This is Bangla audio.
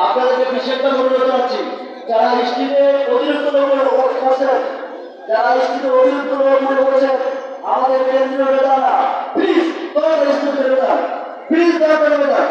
আপনাদেরকে বিশেষ একটা অনুরোধ জানাচ্ছি, যারা স্ত্রীতে অতিরিক্ত লোক করছেন, যারা স্ত্রীতে অতিরিক্ত লোক মনে করছেন আমাদের কেন্দ্রীয় নেতারা প্লিজ দয়া করে স্ত্রীতে নেতা প্লিজ দয়া করে নেতা